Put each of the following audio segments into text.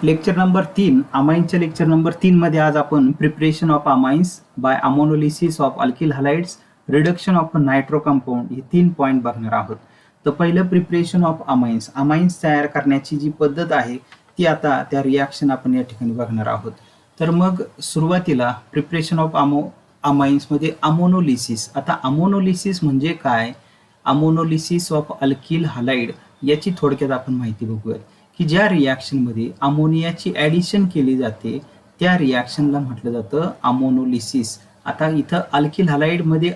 Lecture number 3 अमाइन्सच्या lecture number 3 मध्ये आज आपण preparation of amines by ammonolysis of alkyl halides reduction of nitro compound हे 3 point बघणार आहोत. तर पहिलं प्रिपरेशन ऑफ अमाइन्स तयार करण्याची जी पद्धत आहे ती आता त्या रिॲक्शन आपण या ठिकाणी बघणार आहोत. तर मग सुरुवातीला प्रिपरेशन ऑफ अमाइन्स मध्ये अमोनोलिसिस. आता अमोनोलिसिस म्हणजे काय, अमोनोलिसिस ऑफ अल्किल हॅलाइड याची थोडक्यात आपण माहिती बघूयात की ज्या रिॲक्शनमध्ये अमोनियाची ॲडिशन केली जाते त्या रिॲक्शनला म्हटलं जातं अमोनोलिसिस. आता इथं अल्किल हॅलाइडमध्ये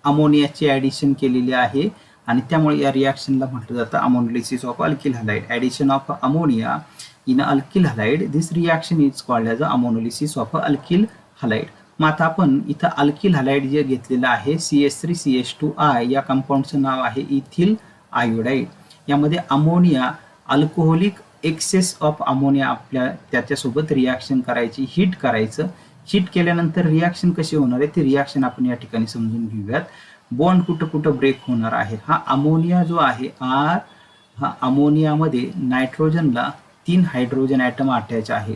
अमोनियाची ॲडिशन केलेली आहे आणि त्यामुळे या रिॲक्शनला म्हटलं जातं ammonolysis of alkyl halide. Addition of ammonia in alkyl halide, this reaction is called as ammonolysis of alkyl halide. मग आता आपण इथं अल्किल हॅलाइड जे घेतलेलं आहे CH3CH2I या कंपाऊंडचं नाव आहे इथिल आयोडाईड. यामध्ये ammonia alcoholic excess of ammonia आपल्या त्याच्यासोबत रिॲक्शन करायची, हीट करायचं. हीट केल्यानंतर रिॲक्शन कशी होणार आहे ते रिॲक्शन आपण या ठिकाणी समजून घेऊयात. बॉन्ड कुठं कुठं ब्रेक होणार आहे. हा अमोनिया जो आहे हा अमोनियामध्ये नायट्रोजनला 3 हायड्रोजन ॲटम अटॅच आहे.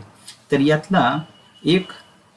तर यातला एक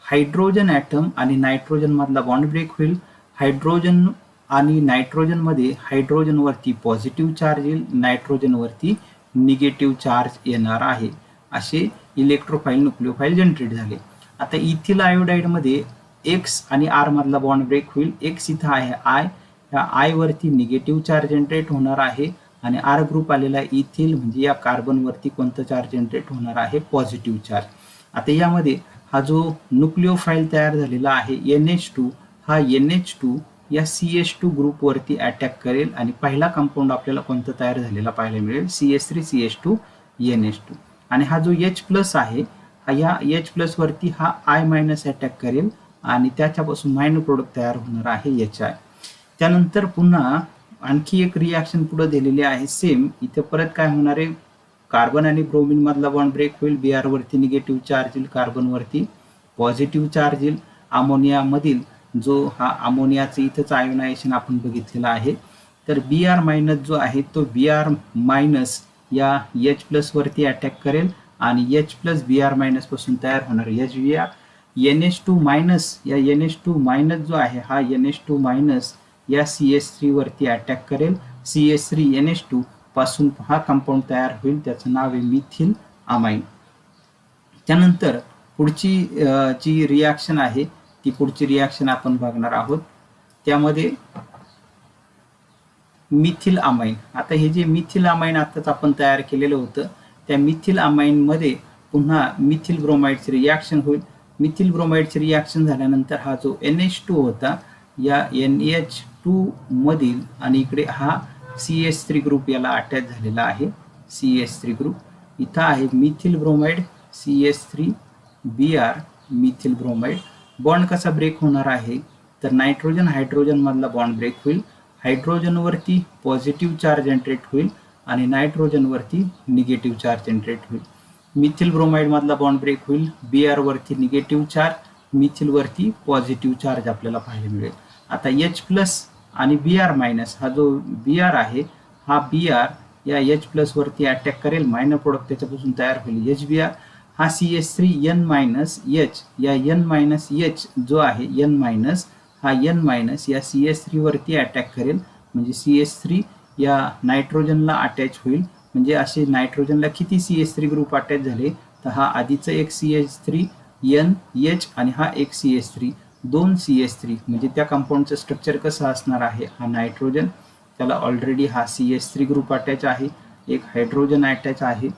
हायड्रोजन ॲटम आणि नायट्रोजन मधला बॉन्ड ब्रेक होईल. हायड्रोजन आणि नायट्रोजन मध्ये हायड्रोजन वरती पॉझिटिव्ह चार्ज येईल, नायट्रोजन वरती निगेटिव्ह चार्ज येणार आहे. असे इलेक्ट्रोफाईल न्यूक्लिओफाईल जनरेट झाले. आता इथिल आयोडाईड मध्ये एक्स आणि आर मधला बॉन्ड ब्रेक होईल. एक्स इथं आहे आय, या आय वरती निगेटिव्ह चार्ज जनरेट होणार आहे आणि आर ग्रुप आलेला इथिल म्हणजे या कार्बन वरती कोणतं चार्ज जनरेट होणार आहे, पॉझिटिव्ह चार्ज. आता यामध्ये हा जो न्यूक्लिओफाईल तयार झालेला आहे NH2, हा NH2 या CH2 ग्रुप वरती अटॅक करेल आणि पहिला कंपाऊंड आपल्याला कोणतं तयार झालेला पाहायला मिळेल, CH3CH2 NH2. आणि हा जो H+ आहे हा या H+ वरती हा I- अटॅक करेल आणि त्याच्यापासून मायनर प्रोडक्ट तयार होणार आहे HI. त्यानंतर पुन्हा आणखी एक रिॲक्शन पुढे दिलेली आहे सेम. इथे परत काय होणार आहे, कार्बन आणि ब्रोमिन मधला बॉन्ड ब्रेक होईल. Br वरती निगेटिव्ह चार्ज येईल, कार्बन वरती पॉझिटिव्ह चार्ज येईल. अमोनिया मधील जो हा अमोनियाचं इथंच आयोनायझेशन आपण बघितलेलं आहे. तर Br- जो आहे तो Br- या H+ वरती अटॅक करेल आणि H+ Br- पासून तयार होणार HBr. NH2- या NH2- जो आहे हा NH2- या CH3 वरती अटॅक करेल. CH3NH2 पासून हा कंपाऊंड तयार होईल, त्याचं नाव आहे मिथिल अमाइन. त्यानंतर पुढची जी रिॲक्शन आहे ती पुढची रिॲक्शन आपण बघणार आहोत. त्यामध्ये मिथिल अमाइन. आता हे जे मिथिल अमाइन आताच आपण तयार केलेलं होतं त्या मिथिल अमाइन मध्ये पुन्हा मिथिल ब्रोमाइडची रिॲक्शन होईल. मिथिल ब्रोमाइडची रिॲक्शन झाल्यानंतर हा जो NH2 होता या NH2 मधील आणि इकडे हा CH3 ग्रुप याला अटॅच झालेला आहे. CH3 ग्रुप इथं आहे methyl bromide CH3Br methyl bromide. Bond कसा ब्रेक होणार आहे तर नायट्रोजन हायड्रोजन मधला बॉन्ड ब्रेक होईल. हायड्रोजन वरती पॉझिटिव्ह चार्ज जनरेट होईल आणि नायट्रोजन वरती निगेटिव्ह चार्ज जनरेट होईल. मिथिल ब्रोमाइड मधला बॉन्ड ब्रेक होईल. Br वरती निगेटिव्ह चार्ज, मिथिल वरती पॉझिटिव्ह चार्ज आपल्याला पाहायला मिळेल. आता H+ आणि Br- हा जो Br आहे हा Br या H+ वरती अटॅक करेल, मायनर प्रोडक्ट त्याच्यापासून तयार होईल HBr. हा CH3N- या N- जो आहे N- हा N- या CH3 वरती अटॅक करेल म्हणजे CH3 या नायट्रोजनला अटॅच होईल. म्हणजे असे नायट्रोजनला किती CH3 ग्रुप अटॅच झाले तर हा आधीचं एक CH3NH आणि हा एक CH3, 2 CH3 म्हणजे त्या कंपाऊंडचं स्ट्रक्चर कसं असणार आहे, हा नायट्रोजन त्याला ऑलरेडी हा CH3 ग्रुप अटॅच आहे, एक हायड्रोजन अटॅच आहे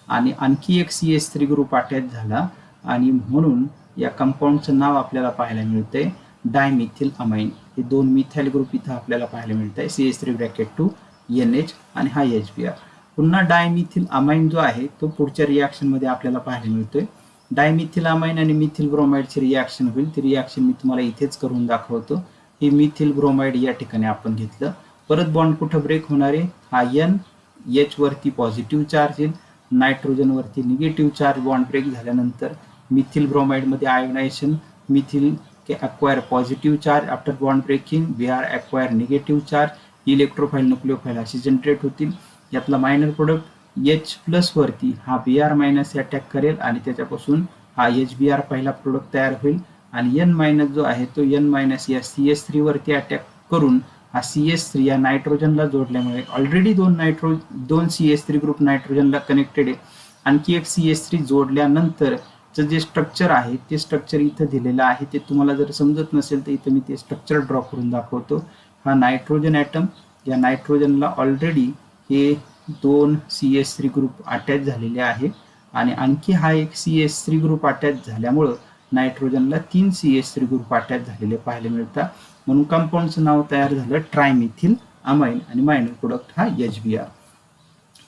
आणि आणखी एक CH3 ग्रुप अटॅच झाला आणि म्हणून या कंपाऊंडचं नाव आपल्याला पाहायला मिळतंय डायमिथिल अमाइन. हे 2 मिथाइल ग्रुप इथं आपल्याला पाहायला मिळत आहे CH3-2NH आणि हा HBr. पुन्हा डायमिथिल अमाइन जो आहे तो पुढच्या रिॲक्शन मध्ये आपल्याला पाहायला मिळतोय. डायमिथिल अमाइन आणि मिथिल ब्रोमाइडची रिॲक्शन होईल. ती रिॲक्शन मी तुम्हाला इथेच करून दाखवतो. हे मिथिल ब्रोमाइड या ठिकाणी आपण घेतलं. परत बॉन्ड कुठं ब्रेक होणार आहे, हा NH वरती पॉझिटिव्ह चार्ज येईल, नायट्रोजन वरती निगेटिव्ह चार्ज. बॉन्ड ब्रेक झाल्यानंतर मिथिल ब्रोमाइड मध्ये ionization, methyl acquire positive charge after bond breaking, Br acquire negative charge, इलेक्ट्रोफाईल nucleophile अशी जनरेट होतील. यातला मायनर प्रोडक्ट H+ वरती हा Br- अटॅक करेल आणि त्याच्यापासून हा HBr पहिला प्रोडक्ट तयार होईल आणि N- जो आहे तो N- या CH3 वरती अटॅक करून हा CH3 या नायट्रोजनला जोडल्यामुळे ऑलरेडी दोन CH3 ग्रुप नायट्रोजनला कनेक्टेड आहे, आणखी एक CH3 जोडल्यानंतर जे स्ट्रक्चर आहे ते स्ट्रक्चर इथं दिलेलं आहे. ते तुम्हाला जर समजत नसेल तर इथं मी ते स्ट्रक्चर ड्रॉ करून दाखवतो. हा नायट्रोजन ॲटम, या नायट्रोजनला ऑलरेडी हे दोन CH3 ग्रुप अटॅच झालेले आहे आणि आणखी हा एक CH3 ग्रुप अटॅच झाल्यामुळं नायट्रोजनला 3 CH3 ग्रुप अटॅच झालेले पाहायला मिळतात. म्हणून कंपाऊंडचं नाव तयार झालं ट्रायमिथिल अमाइन आणि मायनर प्रोडक्ट हा HBr.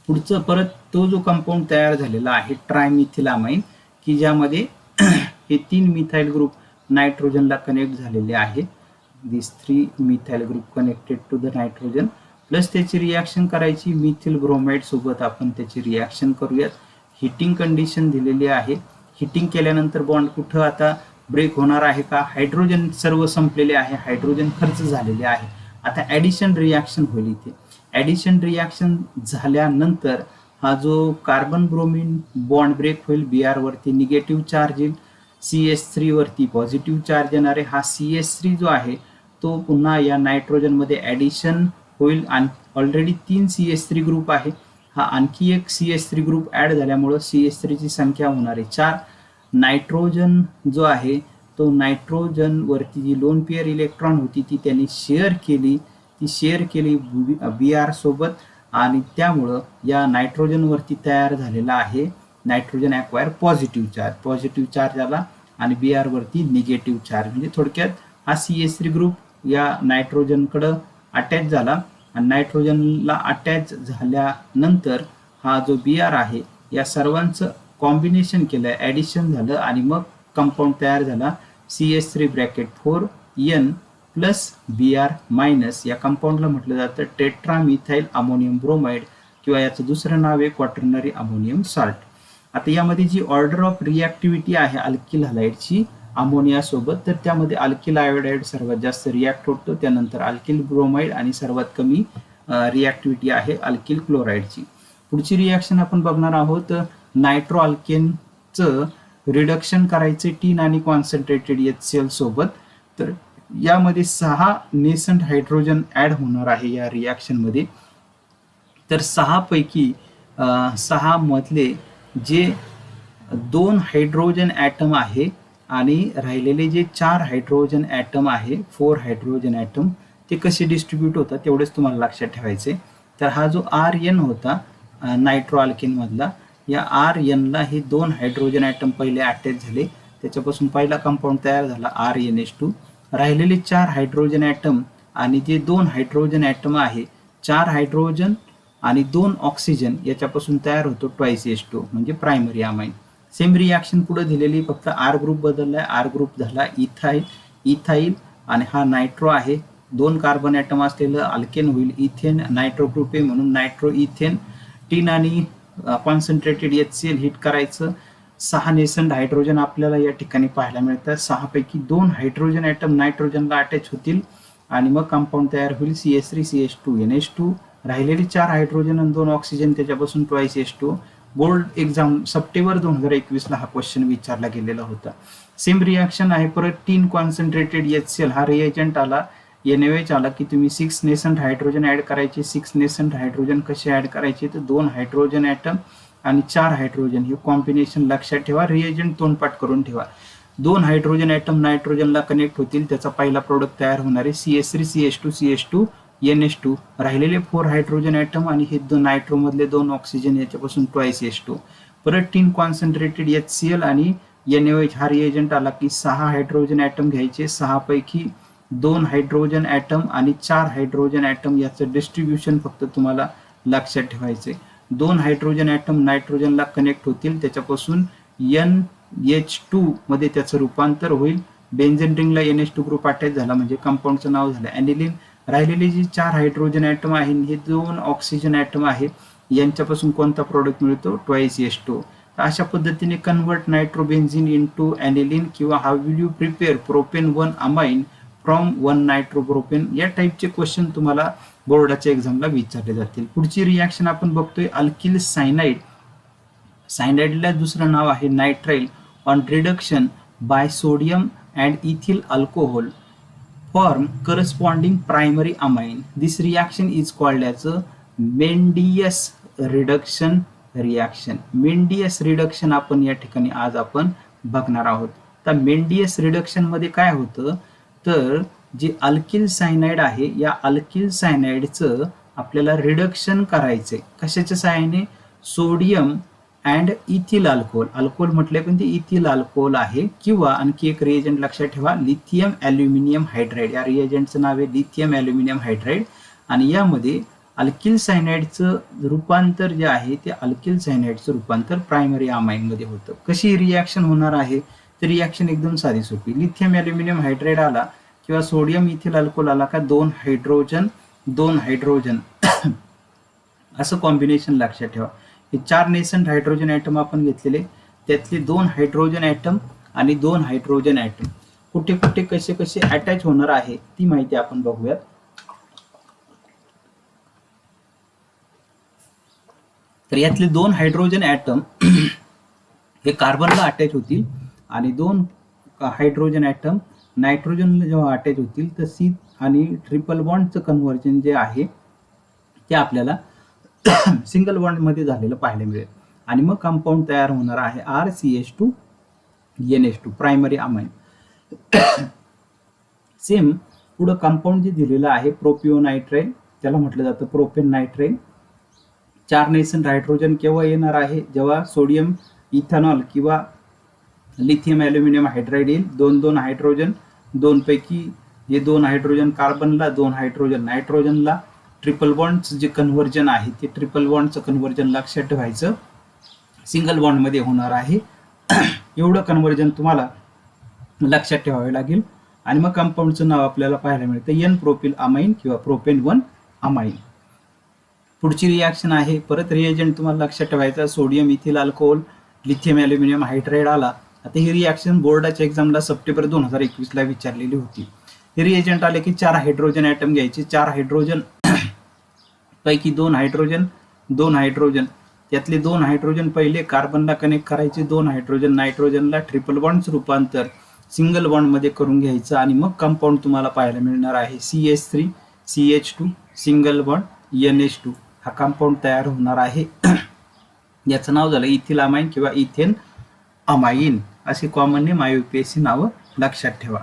पुढचं परत तो जो कंपाऊंड तयार झालेला आहे ट्रायमिथिल अमाइन, की ज्यामध्ये हे 3 मिथाइल ग्रुप नायट्रोजनला कनेक्ट झालेले आहे. This 3 methyl group connected to the nitrogen, plus त्याची रिॲक्शन करायची मिथिल ब्रोमाइड सोबत आपण त्याची रिॲक्शन करूयात. हिटिंग कंडिशन दिलेली आहे. हिटिंग केल्यानंतर बॉन्ड कुठं आता ब्रेक होणार आहे का? हायड्रोजन सर्व संपलेले आहे, हायड्रोजन खर्च झालेले आहे. आता ॲडिशन रिॲक्शन होईल इथे. ॲडिशन रिॲक्शन झाल्यानंतर हा जो कार्बन ब्रोमिन बॉन्ड ब्रेक होईल, Br वरती निगेटिव्ह चार्ज येईल, CH3 वरती पॉझिटिव्ह चार्ज येणार आहे. हा CH3 जो आहे तो पुन्हा या नायट्रोजनमध्ये ॲडिशन होईल आणि ऑलरेडी 3 CH3 ग्रुप आहे. हा आणखी एक CH3 ग्रुप ॲड झाल्यामुळं CH3 ची संख्या होणार आहे 4. नायट्रोजन जो आहे तो नायट्रोजन वरती जी लोन पेअर इलेक्ट्रॉन होती ती त्यांनी शेअर केली Br सोबत आणि त्यामुळं या नायट्रोजन वरती तयार झालेला आहे नायट्रोजन ॲक्वायर पॉझिटिव्ह चार्ज आला आणि Br वरती निगेटिव्ह चार्ज. म्हणजे थोडक्यात हा CH3 ग्रुप या नायट्रोजनकडं अटॅच झाला आणि नायट्रोजनला अटॅच झाल्यानंतर हा जो Br आहे या सर्वांचं कॉम्बिनेशन केलं, ॲडिशन झालं आणि मग कंपाऊंड तयार झाला CH3 bracket 4N plus Br-. या कंपाऊंडला म्हटलं जातं टेट्रामिथाइल अमोनियम ब्रोमाइड किंवा याचं दुसरं नाव आहे क्वाटर्नरी अमोनियम साल्ट. आता यामध्ये जी ऑर्डर ऑफ रिॲक्टिव्हिटी आहे अल्किल हलाइडची अमोनिया सोबत, तर त्यामध्ये अल्किल आयोडाइड सर्वात जास्त रिॲक्ट होतो, त्यानंतर अल्किल ब्रोमाइड आणि सर्वात कमी रिॲक्टिव्हिटी आहे अल्किल क्लोराइडची. पुढची रिॲक्शन आपण बघणार आहोत नायट्रो अल्केनचं रिडक्शन करायचे टीन आणि कॉन्सन्ट्रेटेड HCl सोबत. तर यामध्ये 6 नेसंट हायड्रोजन ॲड होणार आहे या रिॲक्शनमध्ये. तर 6 पैकी 6 मधले जे 2 हायड्रोजन ॲटम आहे आणि राहिलेले जे 4 हायड्रोजन ॲटम आहे 4 हायड्रोजन ॲटम ते कसे डिस्ट्रीब्यूट होतात तेवढेच तुम्हाला लक्षात ठेवायचे. तर हा जो Rn होता नायट्रो अल्केनमधला, या Rnला हे 2 हायड्रोजन ॲटम पहिले अटॅच झाले, त्याच्यापासून पहिला कंपाऊंड तयार झाला RnH2. राहिलेले 4 हायड्रोजन ॲटम आणि जे 2 हायड्रोजन ॲटम आहे 4 हायड्रोजन आणि 2 ऑक्सिजन याच्यापासून तयार होतो H2 म्हणजे प्रायमरी अमाइन. सेम रिॲक्शन पुढे दिलेली, फक्त R ग्रुप बदललाय, R ग्रुप झाला इथाइल आणि हा नायट्रो आहे. 2 कार्बन ॲटम असलेलं अल्केन होईल, इथेन नायट्रो ग्रुप आहे म्हणून नायट्रो इथेन. टीन आणि कॉन्सन्ट्रेटेड HCl हिट करायचं. 6 नेसंट हायड्रोजन आपल्याला या ठिकाणी पाहायला मिळतात. 6 पैकी 2 हायड्रोजन ॲटम नायट्रोजनला अटॅच होतील आणि मग कंपाऊंड तयार होईल CH3 CH2 NH2. राहिलेली 4 हायड्रोजन आणि 2 ऑक्सिजन त्याच्यापासून H2. बोर्ड एक्झाम सप्टेंबर 2021ला हा क्वेश्चन विचारला गेलेला होता. सेम रिॲक्शन आहे परत. टीन कॉन्सन्ट्रेटेड HCl हा रिएजंट आला, NaOH आला की तुम्ही 6 नेसंट हायड्रोजन ॲड करायचे. 6 नेसंट हायड्रोजन कसे ॲड करायचे तर 2 हायड्रोजन ॲटम आणि 4 हायड्रोजन हे कॉम्बिनेशन लक्षात ठेवा, रिएजंट तोंडपाठ करून ठेवा. 2 हायड्रोजन ॲटम नायट्रोजनला कनेक्ट होतील, त्याचा पहिला प्रोडक्ट तयार होणार आहे CH3 CH2 CH2 NH2. राहिलेले 4 हायड्रोजन ॲटम आणि हे नायट्रो मधले 2 ऑक्सिजन याच्यापासून H2. परत टीन कॉन्सन्ट्रेटेड HCl आणि NaOH हा रिएजंट आला की 6 हायड्रोजन ॲटम घ्यायचे. 6 पैकी 2 हायड्रोजन ॲटम आणि 4 हायड्रोजन ॲटम याचं डिस्ट्रीब्युशन फक्त तुम्हाला लक्षात ठेवायचे. 2 हायड्रोजन ॲटम नायट्रोजनला कनेक्ट होतील, त्याच्यापासून NH2 मध्ये त्याचं रूपांतर होईल. बेन्झेन रिंगला NH2 ग्रुप अटॅच झाला म्हणजे कंपाऊंडचं नाव झालं ॲनिलीन. राहिलेले जे 4 हायड्रोजन ॲटम आहे हे 2 ऑक्सिजन ॲटम आहे, यांच्यापासून कोणता प्रोडक्ट मिळतो H2. तर अशा पद्धतीने कन्वर्ट नायट्रोबेन्झिन इनटू ॲनिलीन, किंवा how will you prepare propane 1 amine from 1 नायट्रोप्रोपेन या टाईपचे क्वेश्चन तुम्हाला बोर्डाच्या एक्झामला विचारले जातील. पुढची रिॲक्शन आपण बघतोय अल्किल सायनाइड. सायनाइडला दुसरं नाव आहे nitrile on reduction by sodium and ethyl alcohol form corresponding primary amine. This reaction is called as a Mendius reduction reaction. Mendius reduction आपण या ठिकाणी आज आपण बघणार आहोत. तर मेंडियस रिडक्शन मध्ये काय होतं तर जे अल्किल सायनाइड आहे या अल्किल सायनाइडचं आपल्याला रिडक्शन करायचंय. कशाच्या सहाय्याने? Sodium and ethyl alcohol. Alcohol म्हटले पण ते इथिल अल्कोहोल आहे. किंवा आणखी एक रिएजंट लक्षात ठेवा लिथियम ॲल्युमिनियम हायड्राइड. या रिएजंटचं नाव आहे लिथियम ॲल्युमिनियम हायड्राइड. आणि यामध्ये अल्किल सायनाइडचं रूपांतर जे आहे ते अल्किल सायनाइडचं रूपांतर प्रायमरी अमाइन मध्ये होतं. कशी रिॲक्शन होणार आहे? तर रिॲक्शन एकदम साधी सोपी. लिथियम ॲल्युमिनियम हायड्राइड आला किंवा सोडियम इथिल अल्कोहोल आला का दोन हायड्रोजन असं कॉम्बिनेशन लक्षात ठेवा. हे 4 नेसंट हायड्रोजन ॲटम आपण घेतलेले त्यातले 2 हायड्रोजन ॲटम आणि 2 हायड्रोजन ॲटम कुठे कुठे कसे कसे अटॅच होणार आहे ती माहिती आपण बघूयात. तर यातले 2 हायड्रोजन ॲटम हे कार्बनला अटॅच होतील आणि 2 हायड्रोजन ॲटम नायट्रोजनला जेव्हा अटॅच होतील तर सी आणि ट्रिपल बॉन्डचं कन्व्हर्जन जे आहे ते आपल्याला सिंगल बॉन्ड मध्ये झालेलं पाहायला मिळेल आणि मग कंपाऊंड तयार होणार आहे RCH2 NH2 primary amine. Same पुढं कंपाऊंड जे दिलेलं आहे प्रोपिओनायट्राइल त्याला म्हटलं जातं प्रोपेन नायट्राइल. 4 नेसंट हायड्रोजन केव्हा येणार आहे? जेव्हा सोडियम इथेनॉल किंवा लिथियम ॲल्युमिनियम हायड्राइड येईल. 2 हायड्रोजन 2 पैकी हे 2 हायड्रोजन कार्बनला 2 हायड्रोजन नायट्रोजनला. ट्रिपल बॉन्डचं जे कन्व्हर्जन आहे ते ट्रिपल बॉन्डचं कन्व्हर्जन लक्षात ठेवायचं सिंगल बॉन्ड मध्ये होणार आहे. एवढं कन्व्हर्जन तुम्हाला लक्षात ठेवावे लागेल आणि मग कंपाऊंडचं नाव आपल्याला पाहायला मिळतं एन प्रोपिल अमाइन किंवा प्रोपेन 1 अमाइन. पुढची रिॲक्शन आहे परत रिएजंट तुम्हाला लक्षात ठेवायचा sodium ethyl alcohol lithium aluminium hydride आला. आता ही रिॲक्शन बोर्डाच्या एक्झामला सप्टेंबर 2021 ला विचारलेली होती. हे रिएजंट आले की 4 हायड्रोजन ॲटम घ्यायचे. 4 हायड्रोजन पैकी 2 हायड्रोजन त्यातले 2 हायड्रोजन पहिले कार्बनला कनेक्ट करायचे. 2 हायड्रोजन नायट्रोजनला ट्रिपल बॉन्डचं रूपांतर सिंगल बॉन्ड मध्ये करून घ्यायचं आणि मग कंपाऊंड तुम्हाला पाहायला मिळणार आहे CH3 CH2 single bond NH2 हा कंपाऊंड तयार होणार आहे. याचं नाव झालं इथिल अमाइन किंवा इथेन अमाइन असे कॉमन नेम IUPAC नावं लक्षात ठेवा.